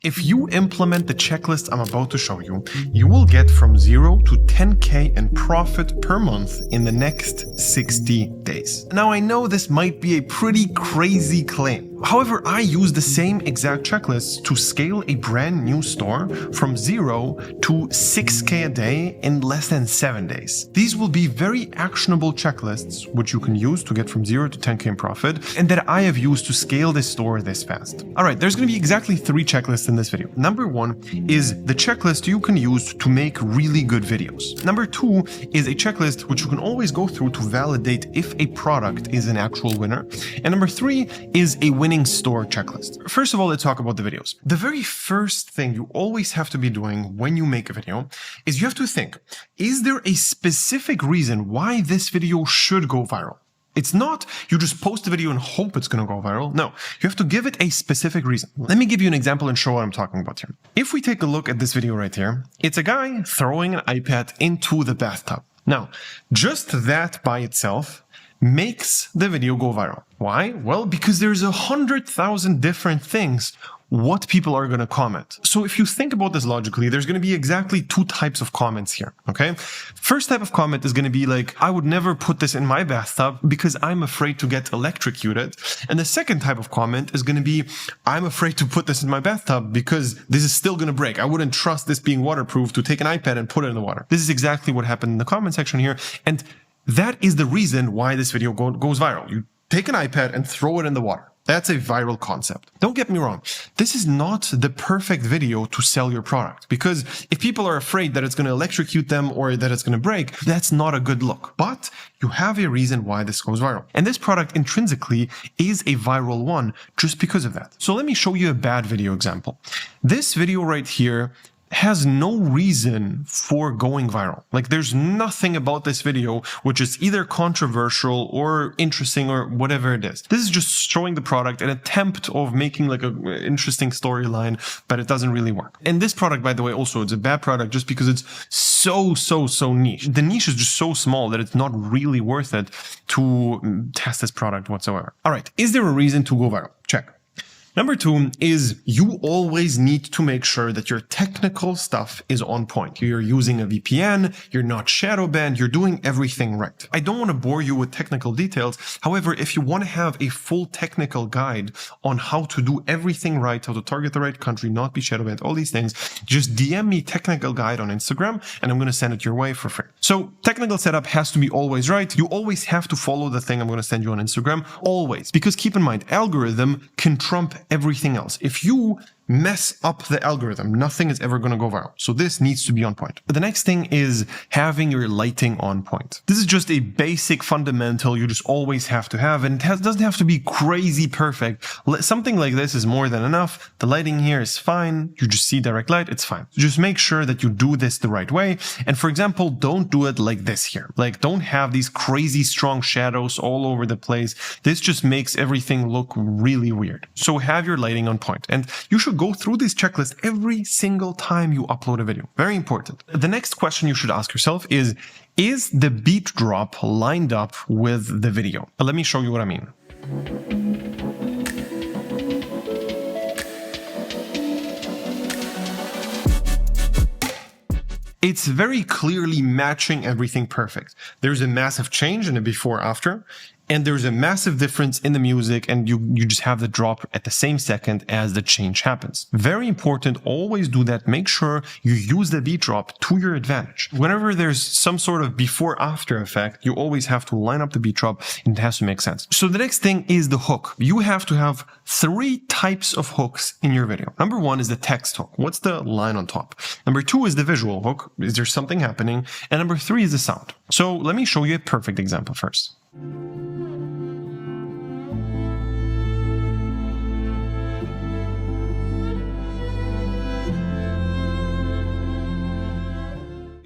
If you implement the checklist I'm about to show you, you will get from 0 to 10K in profit per month in the next 60 days. Now I know this might be a pretty crazy claim. However, I use the same exact checklist to scale a brand new store from 0 to 6K a day in less than 7 days. These will be very actionable checklists which you can use to get from 0 to 10K in profit and that I have used to scale this store this fast. Alright, there's going to be exactly 3 checklists in this video. Number 1 is the checklist you can use to make really good videos. Number 2 is a checklist which you can always go through to validate if a product is an actual winner. And number 3 is a winning store checklist. First of all, let's talk about the videos. The very first thing you always have to be doing when you make a video is you have to think, is there a specific reason why this video should go viral? It's not you just post a video and hope it's going to go viral. No, you have to give it a specific reason. Let me give you an example and show what I'm talking about here. If we take a look at this video right here, it's a guy throwing an iPad into the bathtub. Now, just that by itself makes the video go viral. Why? Well, because there's 100,000 different things what people are going to comment. So if you think about this logically, there's going to be exactly 2 types of comments here, okay? First type of comment is going to be like, I would never put this in my bathtub because I'm afraid to get electrocuted. And the second type of comment is going to be, I'm afraid to put this in my bathtub because this is still going to break. I wouldn't trust this being waterproof to take an iPad and put it in the water. This is exactly what happened in the comment section here. And that is the reason why this video goes viral. You take an iPad and throw it in the water. That's a viral concept. Don't get me wrong. This is not the perfect video to sell your product because if people are afraid that it's going to electrocute them or that it's going to break, that's not a good look. But you have a reason why this goes viral. And this product intrinsically is a viral one just because of that. So let me show you a bad video example. This video right here has no reason for going viral. Like there's nothing about this video which is either controversial or interesting or whatever it is. This is just showing the product, an attempt of making like an interesting storyline, but it doesn't really work. And this product, by the way, also it's a bad product just because it's so niche. The niche is just so small that it's not really worth it to test this product whatsoever. All right, is there a reason to go viral? Check. Number 2 is you always need to make sure that your technical stuff is on point. You're using a VPN, you're not shadow banned, you're doing everything right. I don't want to bore you with technical details. However, if you want to have a full technical guide on how to do everything right, how to target the right country, not be shadow banned, all these things, just DM me technical guide on Instagram and I'm going to send it your way for free. So technical setup has to be always right. You always have to follow the thing I'm going to send you on Instagram, always. Because keep in mind, algorithm can trump everything else. If you mess up the algorithm, nothing is ever going to go viral. So this needs to be on point. The next thing is having your lighting on point. This is just a basic fundamental you just always have to have, and it doesn't have to be crazy perfect. Something like this is more than enough. The lighting here is fine. You just see direct light, it's fine. Just make sure that you do this the right way. And for example, don't do it like this here. Like don't have these crazy strong shadows all over the place. This just makes everything look really weird. So have your lighting on point. And you should go through this checklist every single time you upload a video. Very important. The next question you should ask yourself is the beat drop lined up with the video? Let me show you what I mean. It's very clearly matching everything perfect. There's a massive change in the before after, and there's a massive difference in the music, and you just have the drop at the same second as the change happens. Very important, always do that. Make sure you use the beat drop to your advantage. Whenever there's some sort of before after effect, you always have to line up the beat drop and it has to make sense. So the next thing is the hook. You have to have 3 types of hooks in your video. Number 1 is the text hook. What's the line on top? Number 2 is the visual hook. Is there something happening? And number 3 is the sound. So let me show you a perfect example first.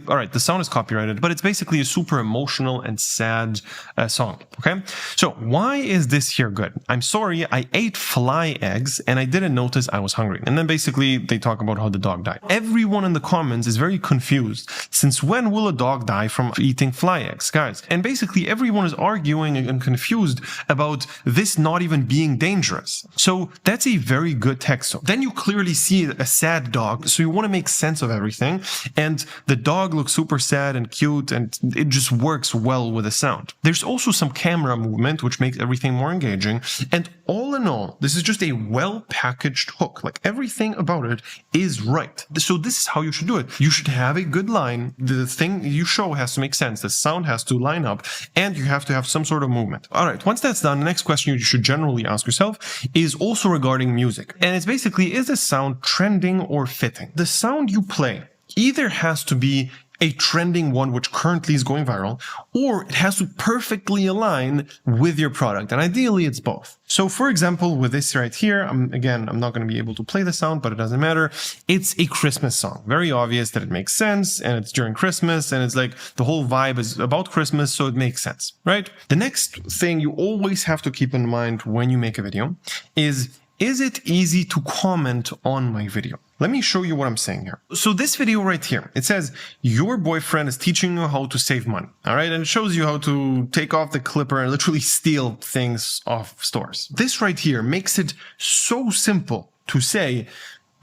all right, the sound is copyrighted, but it's basically a super emotional and sad song, okay? So why is this here good? I'm sorry, I ate fly eggs and I didn't notice I was hungry. And then basically they talk about how the dog died. Everyone in the comments is very confused. Since when will a dog die from eating fly eggs, guys? And basically everyone is arguing and confused about this not even being dangerous. So that's a very good text. So then you clearly see a sad dog, so you want to make sense of everything, and the dog looks super sad and cute, and it just works well with the sound. There's also some camera movement which makes everything more engaging, and all in all, this is just a well-packaged hook. Like, everything about it is right. So this is how you should do it. You should have a good line, the thing you show has to make sense, the sound has to line up, and you have to have some sort of movement. All right, once that's done, the next question you should generally ask yourself is also regarding music. And it's basically, is the sound trending or fitting? The sound you play either has to be a trending one which currently is going viral, or it has to perfectly align with your product, and ideally it's both. So for example, with this right here, I'm not going to be able to play the sound, but it doesn't matter. It's a Christmas song. Very obvious that it makes sense, and it's during Christmas, and it's like the whole vibe is about Christmas, so it makes sense, right? The next thing you always have to keep in mind when you make a video is it easy to comment on my video? Let me show you what I'm saying here. So this video right here, it says, your boyfriend is teaching you how to save money. All right. And it shows you how to take off the clipper and literally steal things off stores. This right here makes it so simple to say,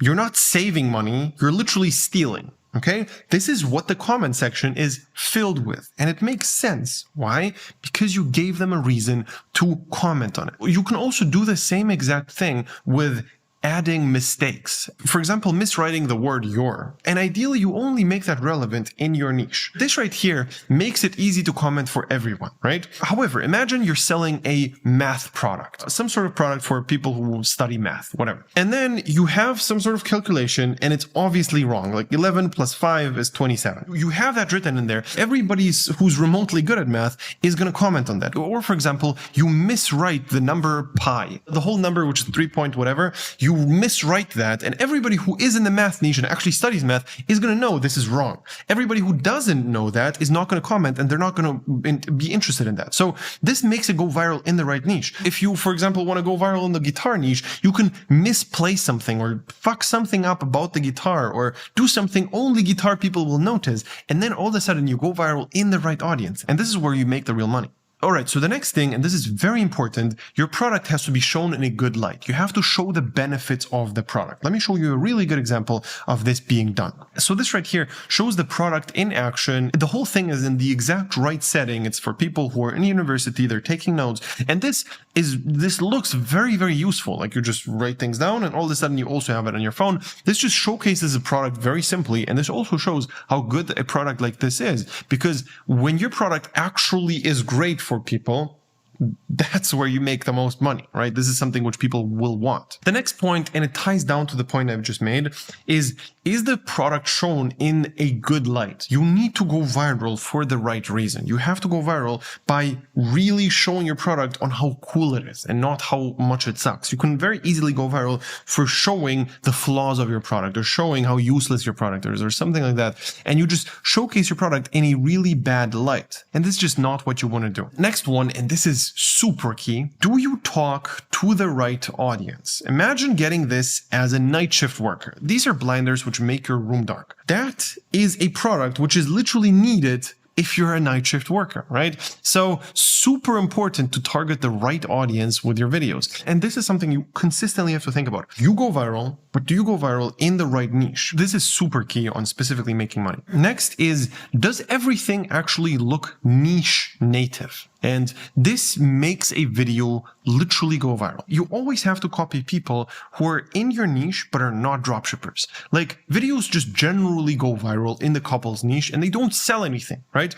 you're not saving money, you're literally stealing. Okay, this is what the comment section is filled with, and it makes sense. Why? Because you gave them a reason to comment on it. You can also do the same exact thing with adding mistakes. For example, miswriting the word your. And ideally, you only make that relevant in your niche. This right here makes it easy to comment for everyone, right? However, imagine you're selling a math product, some sort of product for people who study math, whatever. And then you have some sort of calculation and it's obviously wrong. Like 11 plus 5 is 27. You have that written in there. Everybody who's remotely good at math is going to comment on that. Or for example, you miswrite the number pi, the whole number, which is 3 point whatever. You miswrite that, and everybody who is in the math niche and actually studies math is going to know this is wrong. Everybody who doesn't know that is not going to comment, and they're not going to be interested in that. So this makes it go viral in the right niche. If you, for example, want to go viral in the guitar niche, you can misplay something or fuck something up about the guitar or do something only guitar people will notice, and then all of a sudden you go viral in the right audience. And this is where you make the real money. All right, so the next thing, and this is very important, your product has to be shown in a good light. You have to show the benefits of the product. Let me show you a really good example of this being done. So this right here shows the product in action. The whole thing is in the exact right setting. It's for people who are in university, they're taking notes. And this looks very, very useful. Like, you just write things down and all of a sudden you also have it on your phone. This just showcases a product very simply. And this also shows how good a product like this is, because when your product actually is great for people, that's where you make the most money, right? This is something which people will want. The next point, and it ties down to the point I've just made, is the product shown in a good light? You need to go viral for the right reason. You have to go viral by really showing your product on how cool it is and not how much it sucks. You can very easily go viral for showing the flaws of your product or showing how useless your product is or something like that. And you just showcase your product in a really bad light. And this is just not what you want to do. Next one, and this is super key. Do you talk to the right audience? Imagine getting this as a night shift worker. These are blinders which make your room dark. That is a product which is literally needed if you're a night shift worker, right? So super important to target the right audience with your videos. And this is something you consistently have to think about. You go viral, but do you go viral in the right niche? This is super key on specifically making money. Next is, does everything actually look niche native? And this makes a video literally go viral. You always have to copy people who are in your niche but are not dropshippers. Like, videos just generally go viral in the couples niche and they don't sell anything, right?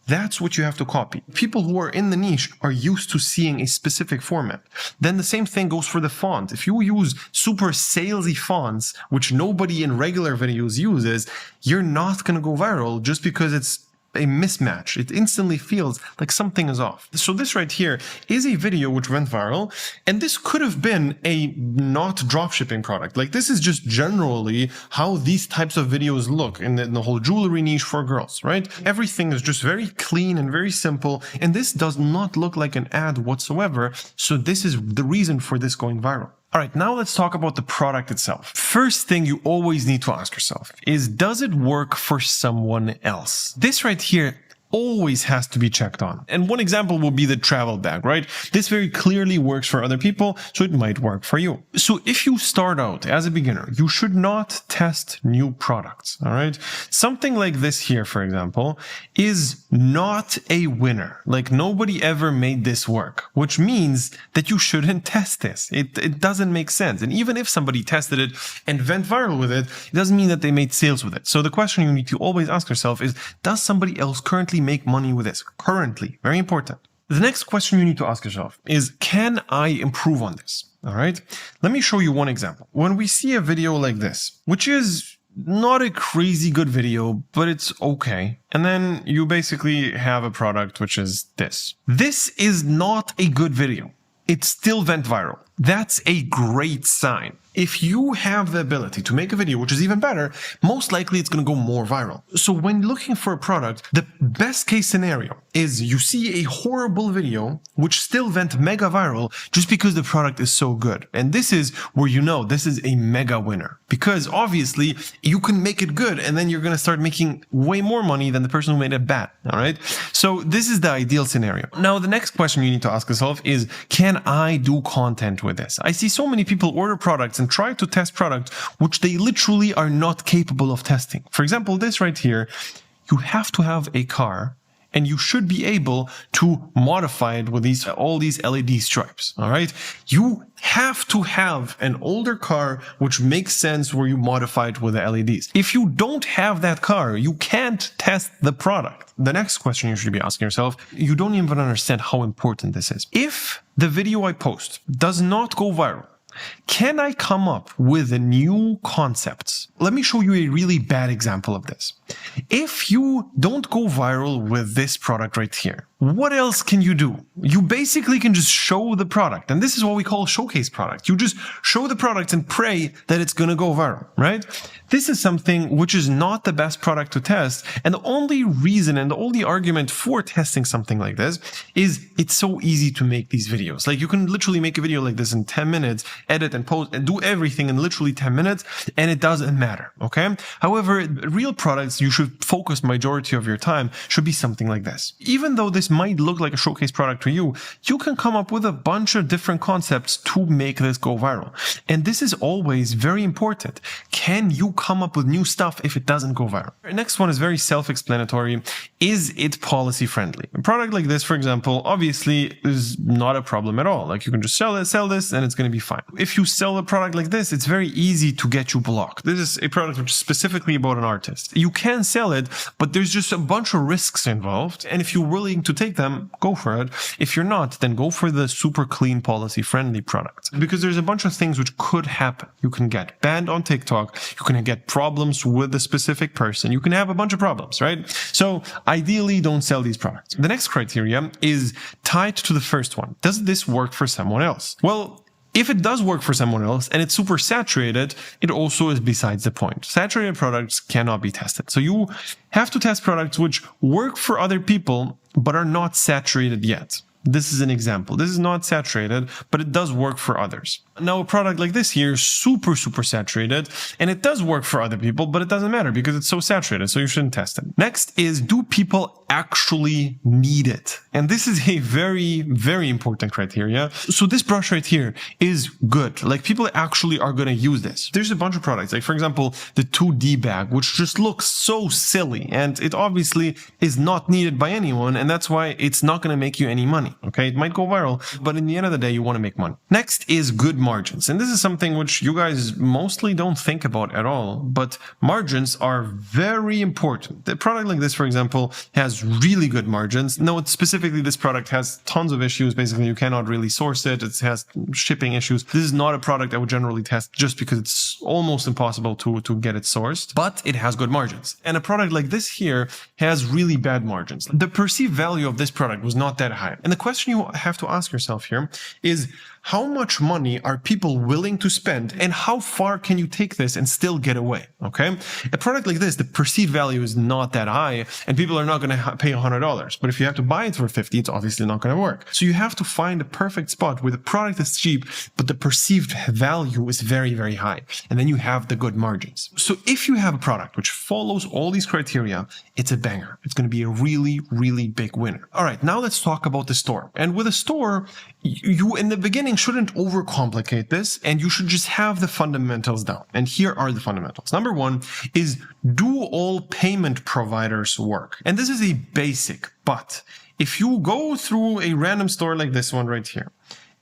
That's what you have to copy. People who are in the niche are used to seeing a specific format. Then the same thing goes for the font. If you use super salesy fonts, which nobody in regular videos uses, you're not going to go viral just because it's a mismatch. It instantly feels like something is off. So this right here is a video which went viral, and this could have been a not dropshipping product. Like, this is just generally how these types of videos look in the whole jewelry niche for girls, right? Everything is just very clean and very simple, and this does not look like an ad whatsoever. So this is the reason for this going viral. All right, now let's talk about the product itself. First thing you always need to ask yourself is, does it work for someone else? This right here always has to be checked on. And one example will be the travel bag, right? This very clearly works for other people, so it might work for you. So if you start out as a beginner, you should not test new products, all right? Something like this here, for example, is not a winner. Like, nobody ever made this work, which means that you shouldn't test this. It doesn't make sense. And even if somebody tested it and went viral with it, it doesn't mean that they made sales with it. So the question you need to always ask yourself is, does somebody else currently make money with this? Currently, very important. The next question you need to ask yourself is, can I improve on this? All right. Let me show you one example. When we see a video like this, which is not a crazy good video, but it's okay. And then you basically have a product, which is this. This is not a good video. It still went viral. That's a great sign. If you have the ability to make a video, which is even better, most likely it's going to go more viral. So when looking for a product, the best case scenario is you see a horrible video, which still went mega viral just because the product is so good. And this is where you know this is a mega winner, because obviously you can make it good and then you're going to start making way more money than the person who made it bad. All right. So this is the ideal scenario. Now, the next question you need to ask yourself is, can I do content with this? I see so many people order products and try to test products which they literally are not capable of testing. For example, this right here, you have to have a car and you should be able to modify it with all these LED stripes. All right. You have to have an older car, which makes sense where you modify it with the LEDs. If you don't have that car, you can't test the product. The next question you should be asking yourself, you don't even understand how important this is. If the video I post does not go viral, can I come up with new concepts? Let me show you a really bad example of this. If you don't go viral with this product right here, what else can you do? You basically can just show the product. And this is what we call showcase product. You just show the product and pray that it's going to go viral, right? This is something which is not the best product to test. And the only reason and the only argument for testing something like this is it's so easy to make these videos. Like, you can literally make a video like this in 10 minutes, edit and post and do everything in literally 10 minutes, and it doesn't matter, okay? However, real products you should focus majority of your time should be something like this. Even though this might look like a showcase product to you, you can come up with a bunch of different concepts to make this go viral. And this is always very important. Can you come up with new stuff if it doesn't go viral? The next one is very self-explanatory. Is it policy friendly? A product like this, for example, obviously is not a problem at all. Like, you can just sell this and it's going to be fine. If you sell a product like this, it's very easy to get you blocked. This is a product which is specifically about an artist. You can sell it, but there's just a bunch of risks involved. And if you're willing to take them, go for it. If you're not, then go for the super clean, policy friendly product, because there's a bunch of things which could happen. You can get banned on TikTok. You can get problems with a specific person. You can have a bunch of problems, right? So ideally, don't sell these products. The next criteria is tied to the first one. Does this work for someone else? Well, if it does work for someone else and it's super saturated, it also is besides the point. Saturated products cannot be tested. So you have to test products which work for other people but are not saturated yet. This is an example. This is not saturated, but it does work for others. Now, a product like this here is super saturated, and it does work for other people, but it doesn't matter because it's so saturated, so you shouldn't test it. Next is, do people actually need it? And this is a very important criteria. So this brush right here is good. Like, people actually are going to use this. There's a bunch of products, like for example, the 2D bag, which just looks so silly, and it obviously is not needed by anyone, and that's why it's not going to make you any money. Okay, it might go viral, but in the end of the day, you want to make money. Next is good margins. And this is something which you guys mostly don't think about at all, but margins are very important. A product like this, for example, has really good margins. No, specifically this product has tons of issues. Basically, you cannot really source it. It has shipping issues. This is not a product I would generally test just because it's almost impossible to get it sourced, but it has good margins. And a product like this here has really bad margins. The perceived value of this product was not that high. And the question you have to ask yourself here is, how much money are people willing to spend and how far can you take this and still get away? Okay. A product like this, the perceived value is not that high and people are not going to pay $100. But if you have to buy it for 50, it's obviously not going to work. So you have to find a perfect spot where the product is cheap, but the perceived value is very, very high. And then you have the good margins. So if you have a product which follows all these criteria, it's a banger. It's going to be a really, really big winner. All right. Now let's talk about the store. And with a store, you in the beginning shouldn't overcomplicate this, and you should just have the fundamentals down. And here are the fundamentals. Number one is, do all payment providers work? And this is a basic, but if you go through a random store like this one right here,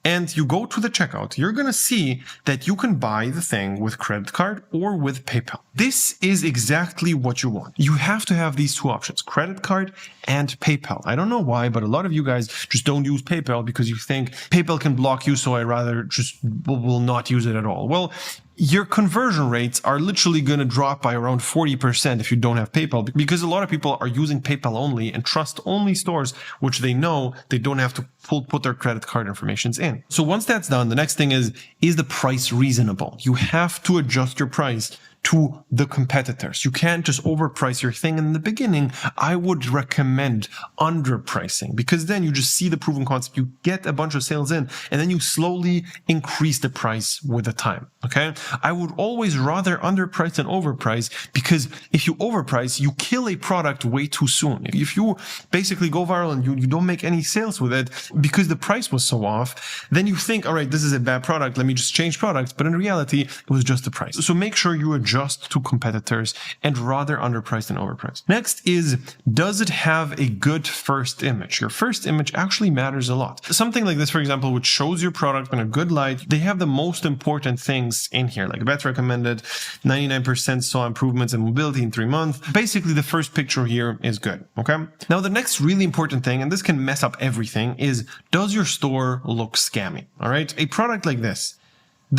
and you go to the checkout, you're going to see that you can buy the thing with credit card or with PayPal. This is exactly what you want. You have to have these two options, credit card and PayPal. I don't know why, but a lot of you guys just don't use PayPal because you think PayPal can block you, so I rather just will not use it at all. Well, your conversion rates are literally going to drop by around 40% if you don't have PayPal, because a lot of people are using PayPal only and trust only stores which they know they don't have to put their credit card informations in. So once that's done, the next thing is the price reasonable? You have to adjust your price to the competitors. You can't just overprice your thing in the beginning. I would recommend underpricing, because then you just see the proven concept, you get a bunch of sales in, and then you slowly increase the price with the time. Okay. I would always rather underprice than overprice, because if you overprice, you kill a product way too soon. If you basically go viral and you don't make any sales with it because the price was so off, then you think, all right, this is a bad product, let me just change products. But in reality, it was just the price. So make sure you adjust to competitors and rather underpriced than overpriced. Next is, does it have a good first image? Your first image actually matters a lot. Something like this, for example, which shows your product in a good light, they have the most important things in here, like best recommended, 99% saw improvements in mobility in 3 months. Basically, the first picture here is good. Okay. Now, the next really important thing, and this can mess up everything, is, does your store look scammy? All right. A product like this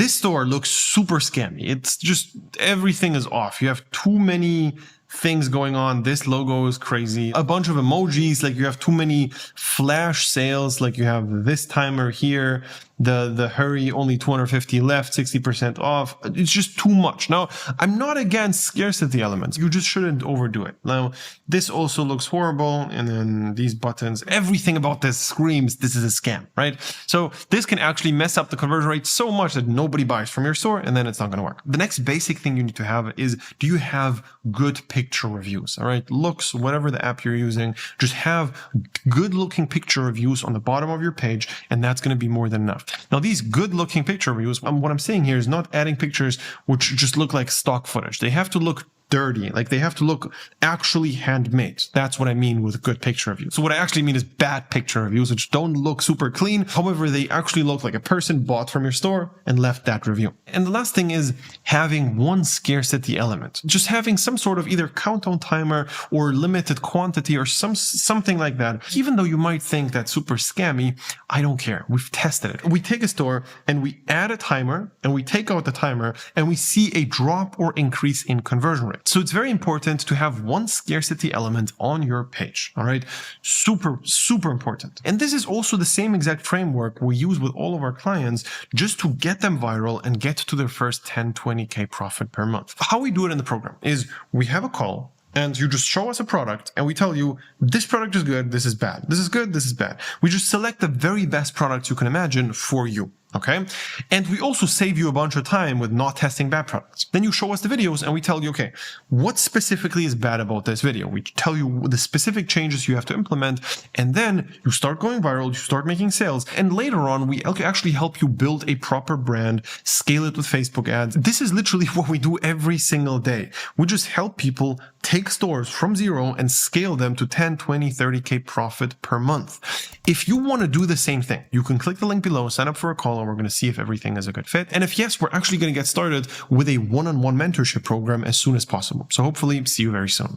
store looks super scammy. It's just, everything is off. You have too many things going on. This logo is crazy. A bunch of emojis, like you have too many flash sales, like you have this timer here, the hurry, only 250 left, 60% off. It's just too much. Now, I'm not against scarcity elements. You just shouldn't overdo it. Now, this also looks horrible. And then these buttons, everything about this screams, this is a scam, right? So this can actually mess up the conversion rate so much that nobody buys from your store, and then it's not going to work. The next basic thing you need to have is, do you have good picture reviews? All right. Looks, whatever the app you're using, just have good looking picture reviews on the bottom of your page, and that's going to be more than enough. Now, these good looking picture reviews, what I'm saying here is not adding pictures which just look like stock footage. They have to look dirty, like they have to look actually handmade. That's what I mean with good picture reviews. So what I actually mean is bad picture reviews, which don't look super clean. However, they actually look like a person bought from your store and left that review. And the last thing is having one scarcity element, just having some sort of either countdown timer or limited quantity or something like that. Even though you might think that's super scammy, I don't care. We've tested it. We take a store and we add a timer and we take out the timer and we see a drop or increase in conversion rate. So it's very important to have one scarcity element on your page. All right. Super, super important. And this is also the same exact framework we use with all of our clients just to get them viral and get to their first 10, 20K profit per month. How we do it in the program is we have a call, and you just show us a product and we tell you, this product is good, this is bad, this is good, this is bad. We just select the very best products you can imagine for you. Okay. And we also save you a bunch of time with not testing bad products. Then you show us the videos and we tell you, okay, what specifically is bad about this video? We tell you the specific changes you have to implement. And then you start going viral, you start making sales. And later on, we actually help you build a proper brand, scale it with Facebook ads. This is literally what we do every single day. We just help people take stores from zero and scale them to 10, 20, 30K profit per month. If you want to do the same thing, you can click the link below, sign up for a call, and we're going to see if everything is a good fit. And if yes, we're actually going to get started with a one-on-one mentorship program as soon as possible. So hopefully see you very soon.